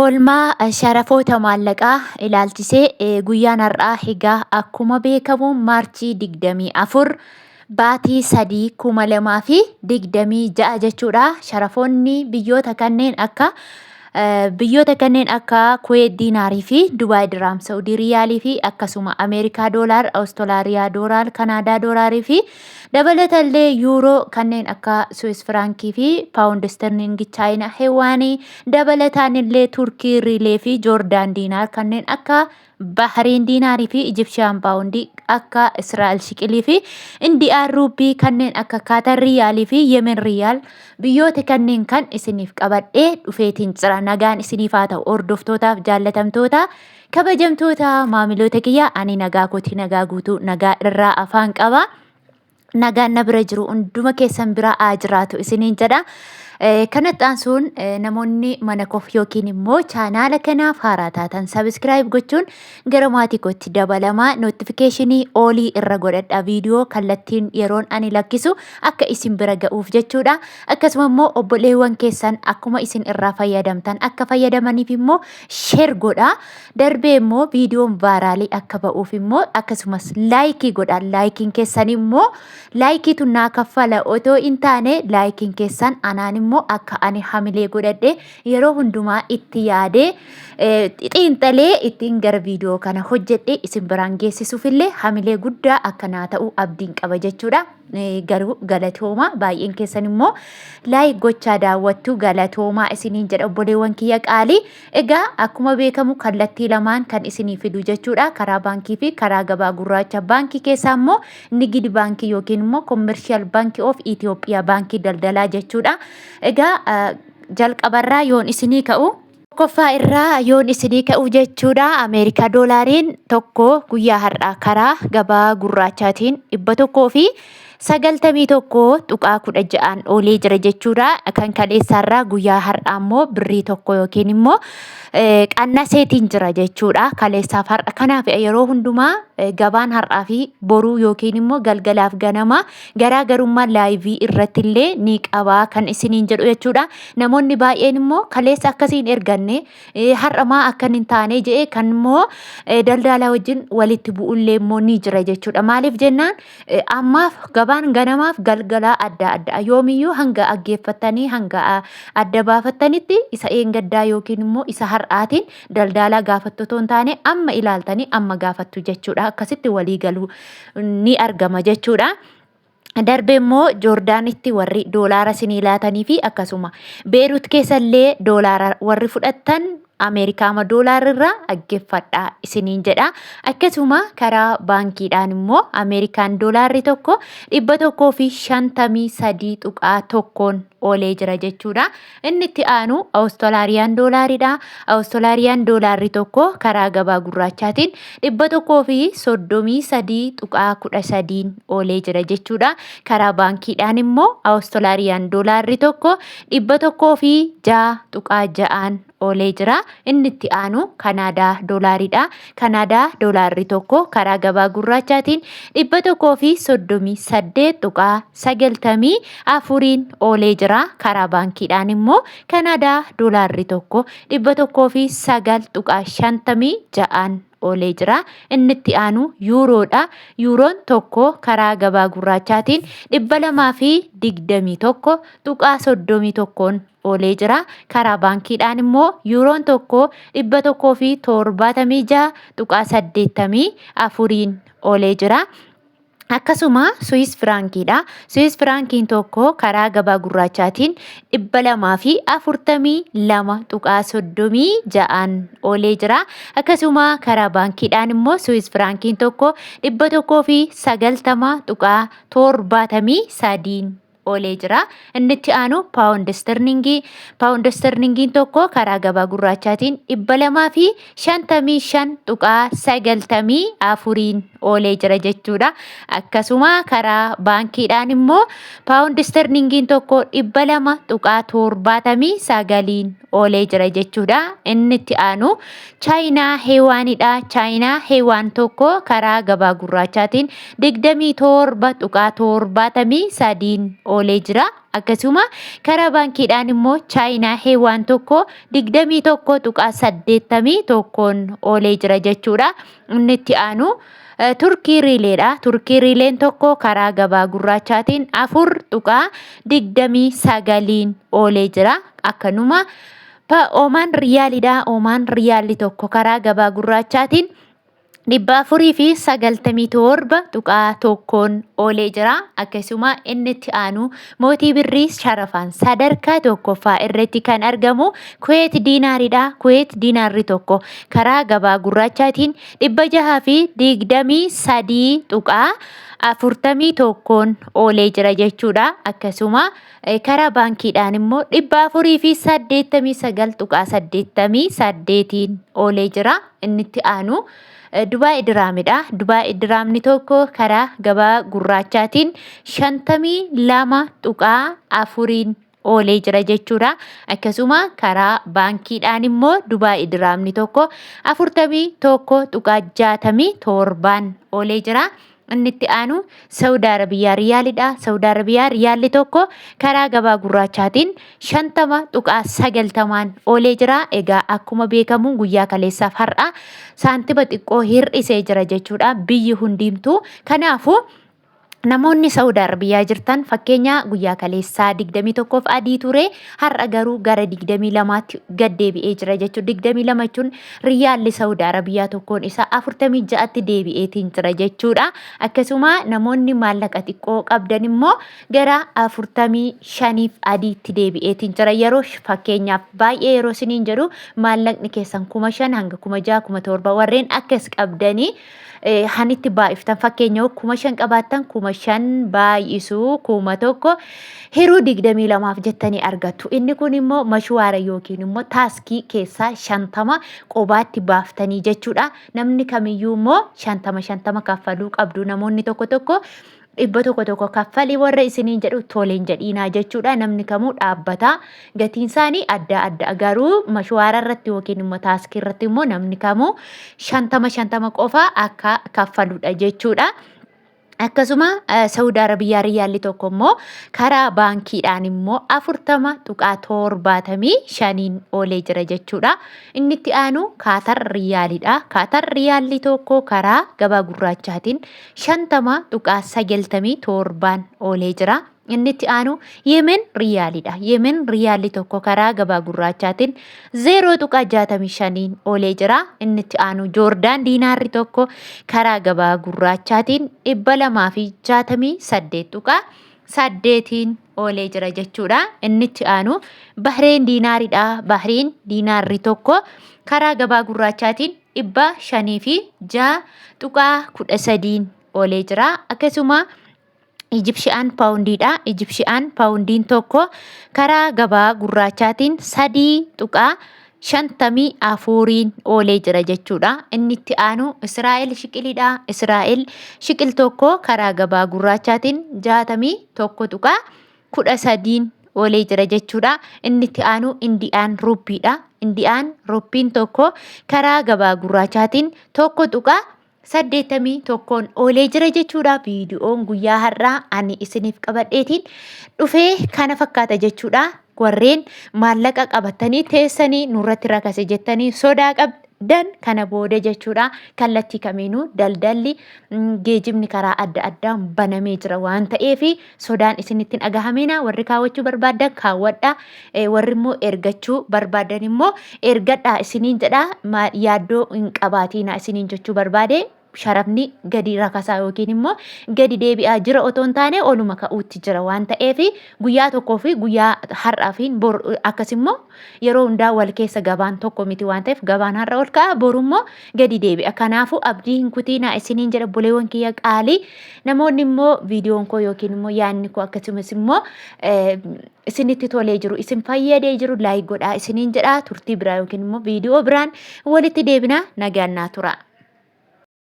Oolmaa sharafoota maallaqaa ilaalchisee guyyaan har'aa egaa akkuma beekamu maarchii 24 baatii 3 2026 jechuudha. Sharafoonni biyyoota kanneen akka Kuweet Diinaarii fi Dubaay Diraam, Saawudii Riyaalii fi akkasuma Ameerikaa Doolaar, Awustiraaliyaa Doolaar, Kanaadaa Doolaarii fi dabalatallee Yuuroo kanneen akka Swiss Firankii fi Paawundi Sterlingii Chaayinaa Heewaanii dabalataan illee Turkii Riilee fi Joordaan Diinaar kanneen akka Bahariin Diinaarii fi Ijipshaan Paawundii akka Israa'el Shiqilii fi Indiyaan Ruubii kanneen akka Kaatar Riyaalii fi Yemen Riyaal biyyoota kanneen kan isiniif qabadhee dhufeetiin jira. Nagaan isiniif haa ta'u hordoftootaaf jaallatamtoota kabajamtoota maamiloota kiyya ani nagaa kooti nagaa guutuu nagaa irraa afaan qaba. Nagaan na bira jiru hunduma keessan bira haa jiraatu isiniin jedha. Kanatti aansuun namoonni mana koof yookiin immoo chaanaala kanaaf haaraa taatan sabiskiraayib gochuun gara maatii kootti dabalamaa nootifikeeshinii oolii irra godhadha. Viidiyoo kallattiin yeroon ani lakkisu akka isin bira ga'uuf jechuudha. Akkasuma immoo obboleewwan keessan akkuma isin irraa fayyadamtan akka fayyadamaniif immoo sheer godha. Darbee immoo viidiyoon vaaraalii akka ba'uuf immoo akkasumas laayikii godha. Laayikiin keessan immoo laayikiitu naa kaffala otoo hin taane laayikiin keessan anaan immoo akka ani hamilee godhadhe yeroo hundumaa itti yaadee xiinxalee ittiin gara viidiyoo kana hojjedhe isin biraan geessisuufillee hamilee guddaa akka naa ta'u abdiin qaba jechuudha. Garuu galatooma baay'een keessan immoo laayik gochaa daawwattu galatooma isiniin jedha obboleewwan kiyya qaalii. Egaa akkuma beekamu kallattii lamaan kan isinii fidu jechuudha. Karaa baankii fi karaa gabaa gurraacha. Baankii keessaa immoo Nigid baankii yookiin immoo Commercial Bank of Ethiopia baankii daldalaa jechuudha. Egaa jalqabarraa yoon isinii ka'u tokkoffaa irraa yoon isinii ka'u jechuudha. Ameerikaa doolaariin tokko guyyaa har'aa karaa gabaa gurraachaatiin 191.16 oolee jira jechuudha. Kan kaleessaarraa guyyaa har'aa immoo birrii tokko yookiin immoo qannaseetiin jira jechuudha. Kaleessaaf har'a kanaaf yeroo hundumaa gabaan har'aa fi boruu yookiin immoo galgalaaf ganama garaagarummaa laayivii irratti illee ni qabaa kan isiniin jedhu jechuudha. Namoonni baay'een immoo kaleessa akkasiin erganne har'amaa akkan hin taane jedhee kan immoo daldalaa wajjin walitti bu'ullee immoo ni jira jechuudha. Maaliif jennaan ammaaf gabaan ganamaaf galgalaa adda adda yoomiyyuu hanga aggeeffatanii hanga adda baafattanitti isa eengaddaa yookiin immoo isa har'aatiin daldalaa gaafattu hin taane amma ilaaltanii amma gaafattu jechuudha. Akkasitti walii galuu ni argama jechuudha. Darbee immoo Joordaanitti warri doolaara isinii laatanii fi akkasuma Beerut keessallee doolaara warri fudhattan Ameerikaama doolaarrirraa aggeeffadhaa isiniin jedha. Akkasuma karaa baankiidhaan immoo Ameerikaan doolaarri tokko 153.1 oolee jira jechuudha. Inni itti aanu Awustiraaliyaa doolaaridha. Awustiraaliyaa doolaarri tokko karaa gabaa gurraachaatiin 133.13 oolee jira jechuudha. Karaa baankiidhaan immoo Awustiraaliyaa doolaarri tokko 106.6 oolee jira. Inni itti aanu Kanaadaa doolaaridha. Kanaadaa doolaarri tokko karaa gabaa gurraachaatiin 138.94 oolee jira. Karaa baankiidhaan immoo Kanaadaa doolaarri tokko 109.56 oolee jira. Inni itti aanu Yuuroodha. Yuuroon tokko karaa gabaa gurraachaatiin 221.31 oolee jira. Karaa baankiidhaan immoo Yuuroon tokko 176.84 oolee jira. Akkasuma Swiss Frankiidha. Swiss Frankiin tokko karaa gabaa gurraachaatiin 242.36 oolee jira. Akkasuma karaa baankiidhaan immoo Swiss Frankiin tokko 190.73 oolee jira. Inni itti aanu Paawundi Sterlingii. Paawundi Sterlingiin tokko karaa gabaa gurraachaatiin 255.94 oolee jira jechuudha. Akkasuma karaa baankiidhaan immoo Paawundi Sterlingiin tokko 200.79 oolee jira jechuudha. Inni itti aanu Chaayinaa Heewaanidha. Chaayinaa Heewaan tokko karaa gabaa gurraachaatiin 27.73 oolee jira. akkasuma karaa baankiidhaan immoo chaayinaa heewaan tokko 21.81 oolee jira jechuudha. Inni itti aanu Turkii riileedha. Turkii riileen tokko karaa gabaa gurraachaatiin 4.29 oolee jira. Akkanuma Oman riyaalidha. Oman riyaalli tokko karaa gabaa gurraachaatiin 497.1 oolee jira. Akkasuma inni itti aanu mootii birrii sharafaan sadarkaa tokkoffaa irratti kan argamu Kuwait diinaaridha. Kuwait diinaarri tokko karaa gabaa gurraachaatiin 623.41 oolee jira jechuudha. Akkasuma karaa baankiidhaan immoo 489.88 oolee jira. Inni itti aanu Dubai diraamidha. Dubai diraamni tokko karaa gabaa gurraachaatiin 52.4 oolee jira jechuudha. Akkasuma karaa baankiidhaan immoo Dubai diraamni tokko 41.67 oolee jira. Inni itti aanu Saudi Arabiyaa riyaalidha. Saudi Arabiyaa riyaalli tokko karaa gabaa gurraachaatiin 50.90 oolee jira. Egaa akkuma beekamu guyyaa kaleessaaf har'a saantiba xiqqoo hir'isee jira jechuudha biyyi hundimtuu. Kanaafuu namoonni Saudi Arabiyaa jirtan fakkeenya guyyaa kaleessaa 21f adii ture, har'a garuu gara 22tti gad deebi'ee jira jechuudha. 22 jechuun riyaalli Saudi Arabiyaa tokkoon isaa 46tti deebi'eetiin jira jechuudha. Akkasuma namoonni maallaqa xiqqoo qabdan immoo gara 45f adiitti deebi'eetiin jira. Yeroo fakkeenyaaf baay'ee yeroo isiniin jedhu maallaqni keessan 5,000 hanga 6,000 7,000 warreen akkas qabdanii hanitti baay'iftan fakkeenyaaf 5,000 qabaattan 5,000 baay'isuu 1,000 hiruu 22f jettanii argattu. Inni kun immoo mashwaara yookiin immoo taaskii keessaa 50 qobaatti baaftanii jechuudha. Namni kamiyyuu immoo 50 kaffaluu qabdu. Namoonni tokko tokko 100 kaffalii warra isiniin jedhu toleen jedhiinaa jechuudha. Namni kamuu dhaabbata gatiin isaanii adda garuu mashwaara irratti yookiin immoo taaskii irratti immoo namni kamuu 50 qofa akka kaffaludha jechuudha. Akkasuma Saudi Arabiyaa riyaalli tokko immoo karaa baankiidhaan immoo 40.75 oolee jira jechuudha. Inni itti aanu Kaatar riyaalidha. Kaatar riyaalli tokko karaa gabaa gurraachaatiin 50.97 oolee jira. Inni itti aanu Yemen riyaalidha. Yemen riyaalli tokko karaa gabaa gurraachaatiin 0.65 oolee jira. Inni itti aanu Joordaan diinaarri tokko karaa gabaa gurraachaatiin 268.8 oolee jira jechuudha. Inni itti aanu Bahreen diinaaridha. Bahreen diinaarri tokko karaa gabaa gurraachaatiin 506.13 oolee jira. Akkasuma Egyptian poundiidha. Egyptian poundiin tokko karaa gabaa gurraachaatiin 3.54 oolee jira jechuudha. Inni itti aanu Israa'el shiqilidha. Israa'el shiqil tokko karaa gabaa gurraachaatiin 61.13 oolee jira jechuudha. Inni itti aanu Indiyaan ruuppiidha. Indiyaan ruuppiin tokko karaa gabaa gurraachaatiin 1.81 oolee jira jechuudha. Viidiyoon guyyaa har'aa ani isiniif qabadheetiin dhufee kana fakkaata jechuudha. Warreen maallaqa qabatanii teessanii nurratti rakase jettanii sodaa qabdan kana booda jechuudha. Kallattii kamiinuu daldalli geejibni karaa adda addaan banamee jira waan ta'eef sodaan isinitti hin dhagahamina. Warri kaawwachuu barbaadan kaawwadha. Warri immoo ergachuu barbaadan immoo ergadhaa isiniin jedha. Yaaddoo hin qabaatina isiniin jechuu barbaade. Sharafni gadi rakasaa yookiin immoo gadi deebi'aa jira otoo hin taane oluma ka'uutti jira waan ta'eef guyyaa tokkoo fi guyyaa har'aa fi akkasimmoo yeroo hundaa wal keessa gabaan tokko miti waan ta'eef gabaan har'a ol ka'a borummoo gadi deebi'a. Kanaafuu abdii hin kutiinaa isiniin jedha buleewwan kiyya qaalii. Namoonni immoo viidiyoon koo yookiin immoo yaadni koo akkasumas immoo isinitti tolee jiru isin fayyadee jiru laayik godhaa isiniin jedha. Turtii biraa yookiin immoo viidiyoo biraan walitti deebina. Nagaan naa tura.